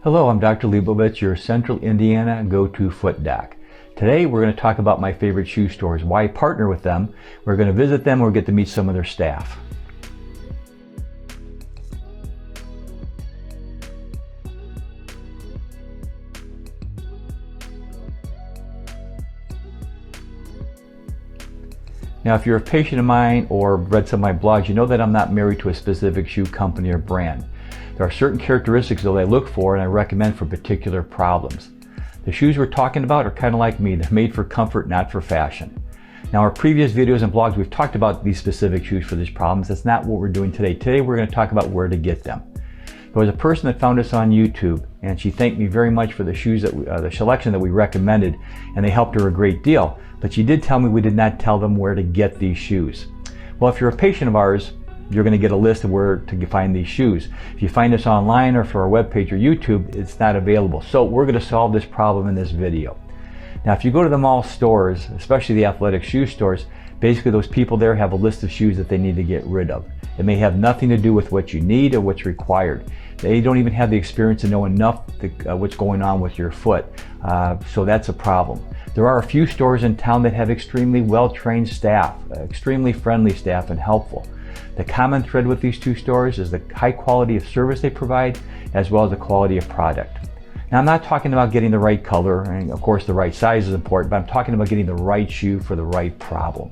Hello, I'm Dr. Leibovitz, your Central Indiana go-to foot doc. Today we're going to talk about my favorite shoe stores, why I partner with them. We're going to visit them, we'll get to meet some of their staff. Now, if you're a patient of mine or read some of my blogs, you know that I'm not married to a specific shoe company or brand. There are certain characteristics that I look for and I recommend for particular problems. The shoes we're talking about are kind of like me. They're made for comfort, not for fashion. Now, our previous videos and blogs, we've talked about these specific shoes for these problems. That's not what we're doing today. Today, we're going to talk about where to get them. There was a person that found us on YouTube, and she thanked me very much for the shoes that the selection that we recommended, and they helped her a great deal. But she did tell me we did not tell them where to get these shoes. Well, if you're a patient of ours, you're going to get a list of where to find these shoes. If you find us online or for our webpage or YouTube, it's not available. So we're going to solve this problem in this video. Now, if you go to the mall stores, especially the athletic shoe stores, basically those people there have a list of shoes that they need to get rid of. It may have nothing to do with what you need or what's required. They don't even have the experience to know enough what's going on with your foot. So that's a problem. There are a few stores in town that have extremely well-trained staff, extremely friendly staff and helpful. The common thread with these two stores is the high quality of service they provide, as well as the quality of product. Now, I'm not talking about getting the right color, and of course the right size is important, but I'm talking about getting the right shoe for the right problem.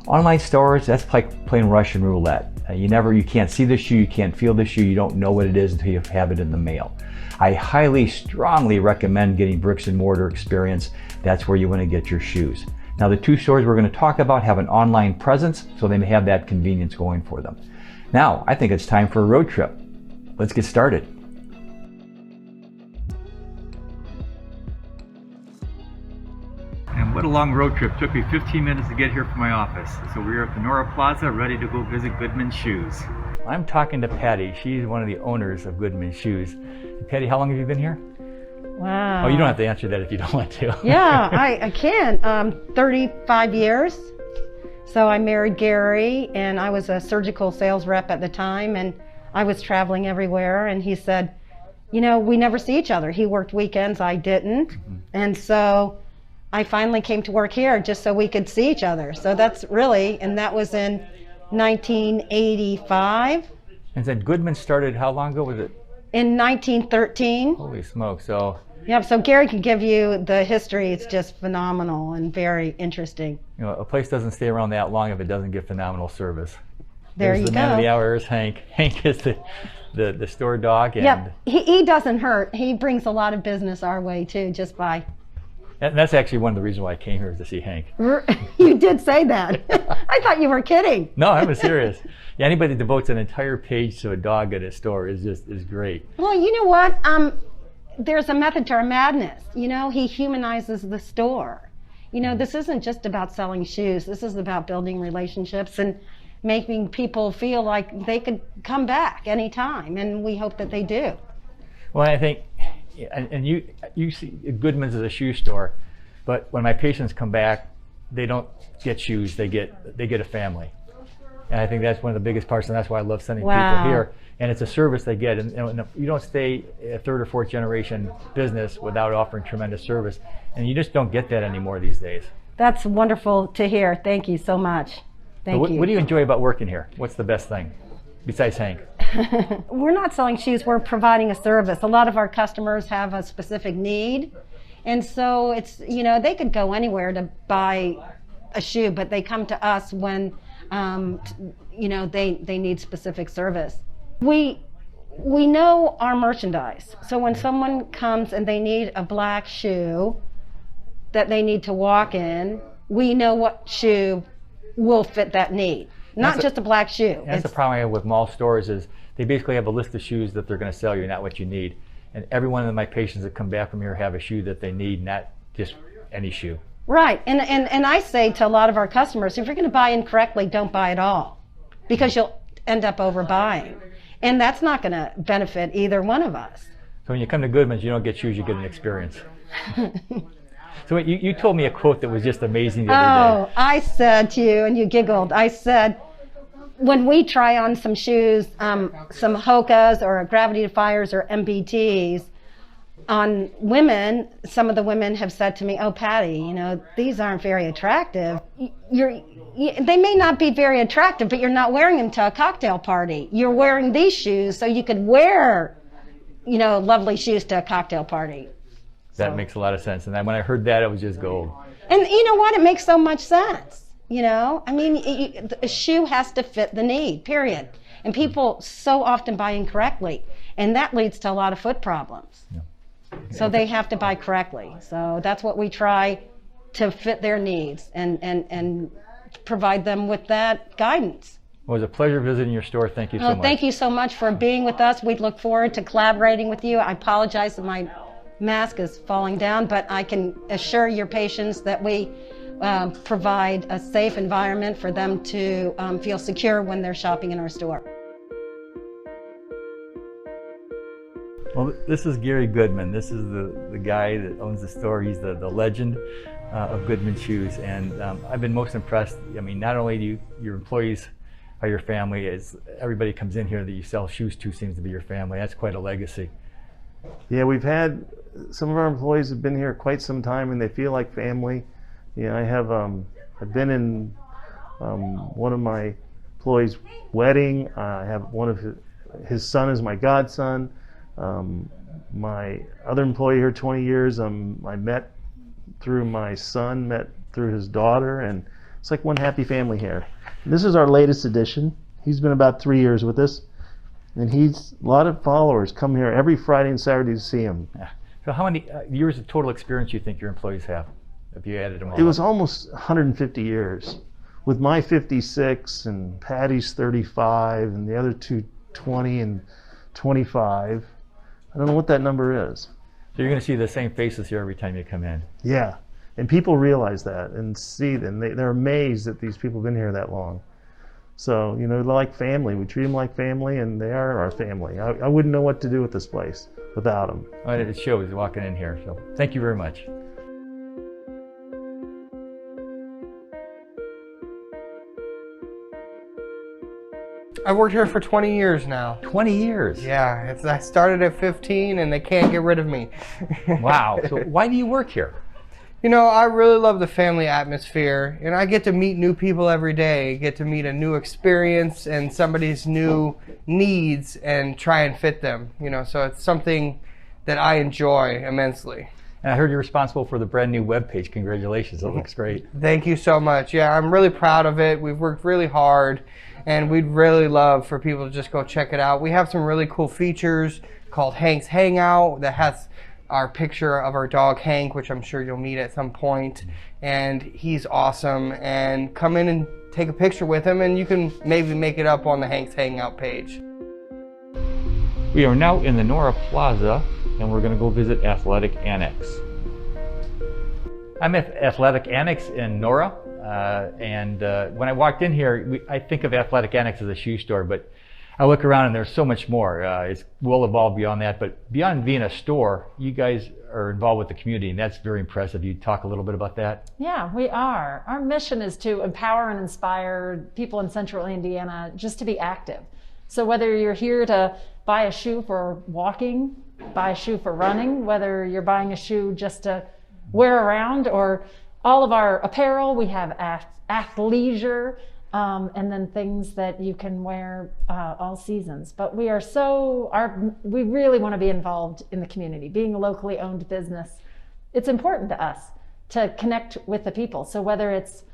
Online stores, that's like playing Russian roulette. You can't see the shoe, you can't feel the shoe, you don't know what it is until you have it in the mail. I highly, strongly recommend getting bricks and mortar experience. That's where you want to get your shoes. Now, the two stores we're going to talk about have an online presence, so they may have that convenience going for them. Now, I think it's time for a road trip. Let's get started. And what a long road trip. It took me 15 minutes to get here from my office. So we're at the Nora Plaza, ready to go visit Goodman Shoes. I'm talking to Patty. She's one of the owners of Goodman Shoes. Patty, how long have you been here? Wow. Oh, you don't have to answer that if you don't want to. Yeah, I can. 35 years. So I married Gary, and I was a surgical sales rep at the time, and I was traveling everywhere, and he said, you know, we never see each other. He worked weekends, I didn't. Mm-hmm. And so I finally came to work here just so we could see each other. So that's really, and that was in 1985. And then Goodman started, how long ago was it? In 1913. Holy smoke, so. Yeah, so Gary can give you the history. It's just phenomenal and very interesting. You know, a place doesn't stay around that long if it doesn't get phenomenal service. There you go. The man of the hour is Hank. Hank is the store dog. And yep, he doesn't hurt. He brings a lot of business our way too, just by. And that's actually one of the reasons why I came here, is to see Hank. You did say that. I thought you were kidding. No, I was serious. Yeah, anybody that devotes an entire page to a dog at a store is great. Well, you know what? There's a method to our madness. You know, he humanizes the store. You know, this isn't just about selling shoes. This is about building relationships and making people feel like they could come back anytime, and we hope that they do. Well, I think, and you see Goodman's as a shoe store, but when my patients come back, they don't get shoes, they get a family. And I think that's one of the biggest parts, and that's why I love sending people here. And it's a service they get. And you don't stay a third or fourth generation business without offering tremendous service. And you just don't get that anymore these days. That's wonderful to hear. Thank you so much. Thank you. What do you enjoy about working here? What's the best thing, besides Hank? We're not selling shoes, we're providing a service. A lot of our customers have a specific need. And so it's, you know, they could go anywhere to buy a shoe, but they come to us when you know, they need specific service. We know our merchandise. So when someone comes and they need a black shoe that they need to walk in, we know what shoe will fit that need. Not just a black shoe. That's the problem I have with mall stores, is they basically have a list of shoes that they're going to sell you, not what you need. And every one of my patients that come back from here have a shoe that they need, not just any shoe. Right, and I say to a lot of our customers, if you're going to buy incorrectly, don't buy at all, because you'll end up overbuying. And that's not going to benefit either one of us. So when you come to Goodman's, you don't get shoes, you get an experience. So you told me a quote that was just amazing the other day. Oh, I said to you, and you giggled, I said, when we try on some shoes, some Hokas or Gravity Defiers or MBTs, On women, some of the women have said to me, "Oh, Patty, you know, these aren't very attractive. They may not be very attractive, but you're not wearing them to a cocktail party. You're wearing these shoes so you could wear, you know, lovely shoes to a cocktail party." That makes a lot of sense. And then when I heard that, it was just gold. And you know what? It makes so much sense. You know, I mean, a shoe has to fit the need, period. And people so often buy incorrectly, and that leads to a lot of foot problems. Yeah. So they have to buy correctly. So that's what we try to fit their needs and provide them with that guidance. Well, it was a pleasure visiting your store. Thank you so much. Thank you so much for being with us. We look forward to collaborating with you. I apologize that my mask is falling down, but I can assure your patients that we provide a safe environment for them to feel secure when they're shopping in our store. Well, this is Gary Goodman. This is the guy that owns the store. He's the legend of Goodman Shoes. And I've been most impressed. I mean, not only do your employees are your family, as everybody comes in here that you sell shoes to seems to be your family. That's quite a legacy. Yeah, we've had some of our employees have been here quite some time, and they feel like family. Yeah, I've been in one of my employees' wedding. I have one of his son is my godson. My other employee here 20 years, I met through my son, met through his daughter, and it's like one happy family here. This is our latest addition. He's been about 3 years with us, and a lot of followers come here every Friday and Saturday to see him. Yeah. So how many years of total experience do you think your employees have, if you added them all It was up? almost 150 years. With my 56 and Patty's 35 and the other two 20 and 25. I don't know what that number is. So you're going to see the same faces here every time you come in. Yeah, and people realize that and see them. They're amazed that these people have been here that long. So, you know, they're like family. We treat them like family, and they are our family. I wouldn't know what to do with this place without them. Well, it shows walking in here. So thank you very much. I've worked here for 20 years now. 20 years? Yeah, I started at 15 and they can't get rid of me. Wow. So why do you work here? You know, I really love the family atmosphere, and I get to meet new people every day, get to meet a new experience and somebody's new needs and try and fit them, you know, so it's something that I enjoy immensely. And I heard you're responsible for the brand new webpage. Congratulations, it looks great. Thank you so much. Yeah, I'm really proud of it. We've worked really hard, and we'd really love for people to just go check it out. We have some really cool features called Hank's Hangout that has our picture of our dog Hank, which I'm sure you'll meet at some point, and he's awesome. And come in and take a picture with him, and you can maybe make it up on the Hank's Hangout page. We are now in the Nora Plaza, and we're going to go visit Athletic Annex. I'm at Athletic Annex in Nora, and when I walked in here, I think of Athletic Annex as a shoe store, but I look around and there's so much more. It's well evolved beyond that, but beyond being a store, you guys are involved with the community, and that's very impressive. You talk a little bit about that? Yeah, we are. Our mission is to empower and inspire people in Central Indiana just to be active. So whether you're here to buy a shoe for walking, buy a shoe for running, whether you're buying a shoe just to wear around, or all of our apparel, we have athleisure, and then things that you can wear all seasons. But we are we really want to be involved in the community. Being a locally owned business, it's important to us to connect with the people. So whether it's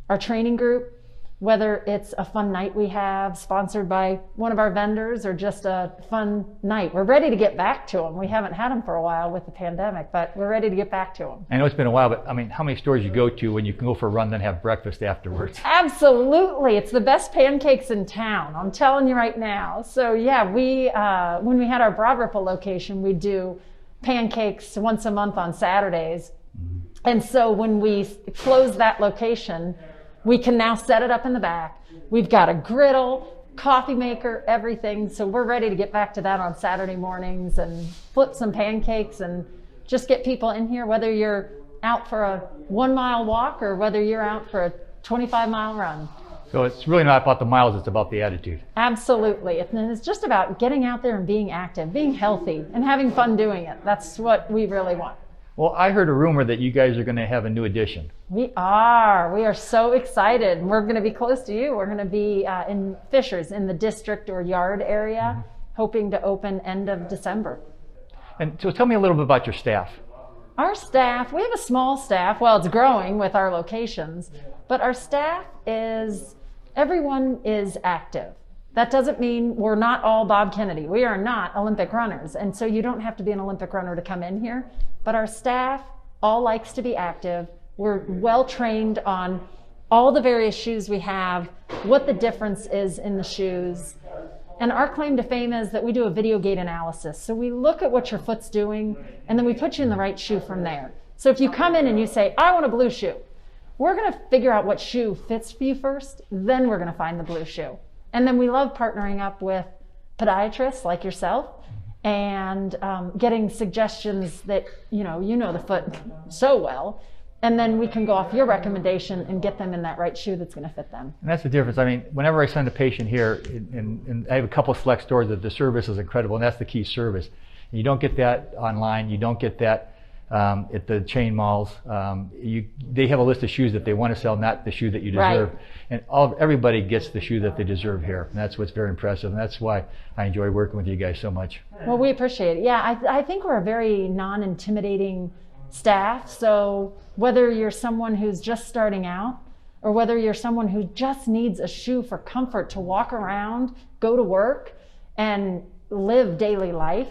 our training group, whether it's a fun night we have sponsored by one of our vendors, or just a fun night, we're ready to get back to them. We haven't had them for a while with the pandemic, but we're ready to get back to them. I know it's been a while, but I mean, how many stores you go to when you can go for a run then have breakfast afterwards? Absolutely. It's the best pancakes in town. I'm telling you right now. So yeah, when we had our Broad Ripple location, we do pancakes once a month on Saturdays. And so when we close that location, we can now set it up in the back. We've got a griddle, coffee maker, everything. So we're ready to get back to that on Saturday mornings and flip some pancakes and just get people in here, whether you're out for a 1 mile walk or whether you're out for a 25-mile run. So it's really not about the miles, it's about the attitude. Absolutely. And it's just about getting out there and being active, being healthy, and having fun doing it. That's what we really want. Well, I heard a rumor that you guys are going to have a new addition. We are. We are so excited. We're going to be close to you. We're going to be in Fishers in the district or yard area, hoping to open end of December. And so tell me a little bit about your staff. Our staff, we have a small staff. Well, it's growing with our locations, but our staff everyone is active. That doesn't mean we're not all Bob Kennedy. We are not Olympic runners. And so you don't have to be an Olympic runner to come in here. But our staff all likes to be active. We're well trained on all the various shoes we have, what the difference is in the shoes. And our claim to fame is that we do a video gait analysis. So we look at what your foot's doing, and then we put you in the right shoe from there. So if you come in and you say, I want a blue shoe, we're going to figure out what shoe fits for you first, then we're going to find the blue shoe. And then we love partnering up with podiatrists like yourself and getting suggestions that, you know the foot so well. And then we can go off your recommendation and get them in that right shoe that's going to fit them. And that's the difference. I mean, whenever I send a patient here, and I have a couple of select stores that the service is incredible, and that's the key, service. And you don't get that online. You don't get that at the chain malls. They have a list of shoes that they want to sell, not the shoe that you deserve. Right. And everybody gets the shoe that they deserve here. And that's what's very impressive. And that's why I enjoy working with you guys so much. Well, we appreciate it. Yeah, I think we're a very non-intimidating staff. So whether you're someone who's just starting out or whether you're someone who just needs a shoe for comfort to walk around, go to work, and live daily life,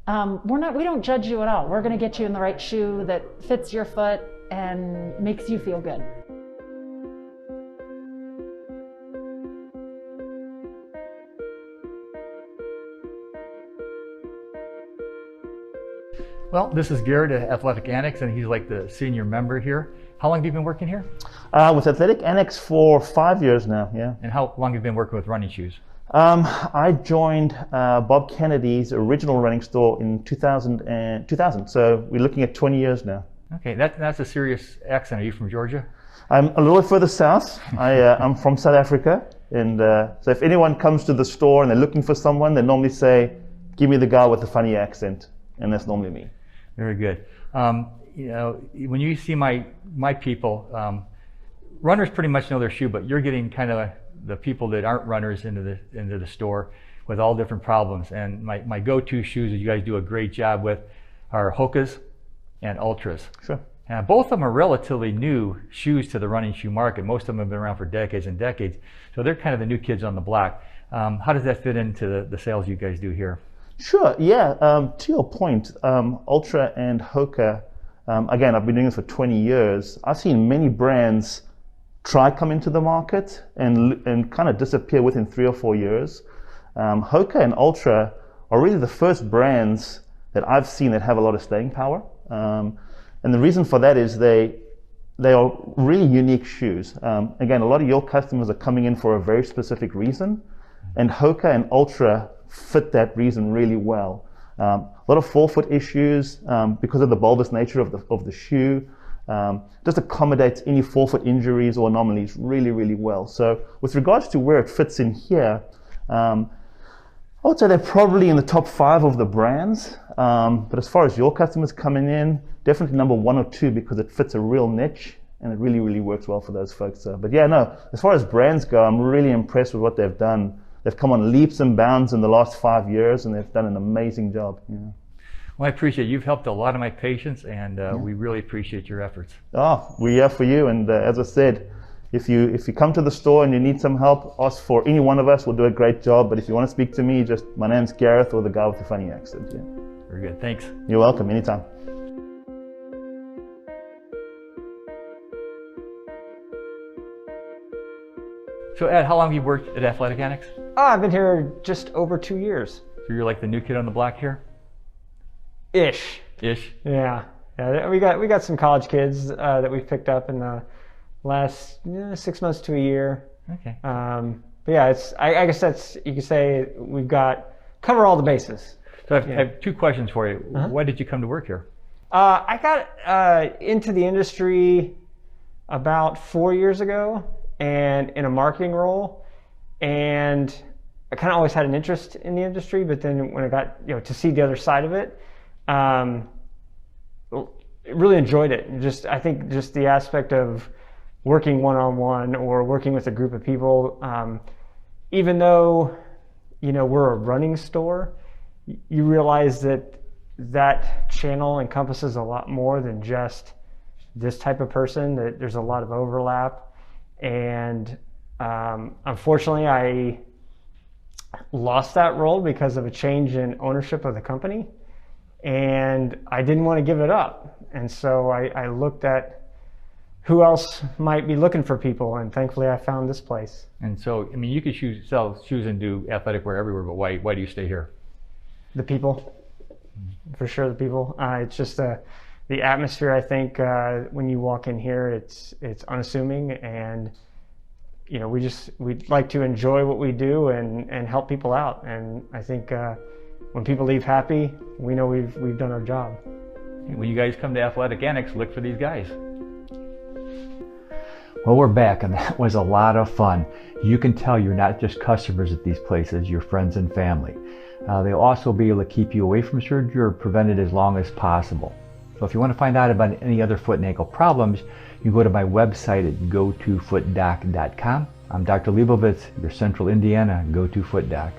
we don't judge you at all. We're going to get you in the right shoe that fits your foot and makes you feel good. Well, this is Garrett at Athletic Annex, and he's like the senior member here. How long have you been working here? With Athletic Annex for 5 years now, yeah. And how long have you been working with running shoes? I joined Bob Kennedy's original running store in 2000, so we're looking at 20 years now. Okay, that's a serious accent. Are you from Georgia? I'm a little further south. I'm from South Africa, and so if anyone comes to the store and they're looking for someone, they normally say, give me the guy with the funny accent, and that's normally me. Very good. When you see my people, runners pretty much know their shoe, but you're getting kind of the people that aren't runners into the store with all different problems. And my go-to shoes that you guys do a great job with are Hokas and Ultras. Sure. Both of them are relatively new shoes to the running shoe market. Most of them have been around for decades and decades. So they're kind of the new kids on the block. How does that fit into the sales you guys do here? Sure, yeah. To your point, Ultra and Hoka, again, I've been doing this for 20 years. I've seen many brands try come into the market and kind of disappear within 3 or 4 years. Hoka and Ultra are really the first brands that I've seen that have a lot of staying power. And the reason for that is they are really unique shoes. Again, a lot of your customers are coming in for a very specific reason, and Hoka and Ultra fit that reason really well. A lot of forefoot issues because of the bulbous nature of the shoe. Just accommodates any forefoot injuries or anomalies really, really well. So with regards to where it fits in here, I would say they're probably in the top 5 of the brands. But as far as your customers coming in, definitely number 1 or 2 because it fits a real niche and it really, really works well for those folks. But yeah, no, as far as brands go, I'm really impressed with what they've done. They've come on leaps and bounds in the last 5 years, and they've done an amazing job. Yeah. Well, I appreciate it. You've helped a lot of my patients, and we really appreciate your efforts. Oh, we're here for you. And as I said, if you come to the store and you need some help, ask for any one of us. We'll do a great job. But if you want to speak to me, just my name's Gareth or the guy with the funny accent. Yeah. Very good. Thanks. You're welcome. Anytime. So Ed, how long have you worked at Athletic Annex? Oh, I've been here just over 2 years. So you're like the new kid on the block here? Ish. Yeah. We got some college kids that we've picked up in the last 6 months to a year. Okay. But yeah, I guess that's, you could say we've cover all the bases. So I have 2 questions for you. Why did you come to work here? I got into the industry about 4 years ago, and in a marketing role. And I kind of always had an interest in the industry, but then when I got to see the other side of it, really enjoyed it. I think just the aspect of working one-on-one or working with a group of people, even though we're a running store, you realize that channel encompasses a lot more than just this type of person, that there's a lot of overlap. And unfortunately, I lost that role because of a change in ownership of the company, and I didn't want to give it up. And so I looked at who else might be looking for people, and thankfully I found this place. And so, I mean, you could sell shoes and do athletic wear everywhere, but why do you stay here? The people, for sure, the people. It's just the atmosphere. I think when you walk in here, it's unassuming, and we like to enjoy what we do and help people out. And I think when people leave happy, we know we've done our job. When you guys come to Athletic Annex, look for these guys. Well, we're back, and that was a lot of fun. You can tell you're not just customers at these places, you're friends and family. They'll also be able to keep you away from surgery or prevent it as long as possible. So if you want to find out about any other foot and ankle problems, you can go to my website at gotofootdoc.com. I'm Dr. Leibovitz, your Central Indiana go-to foot doc.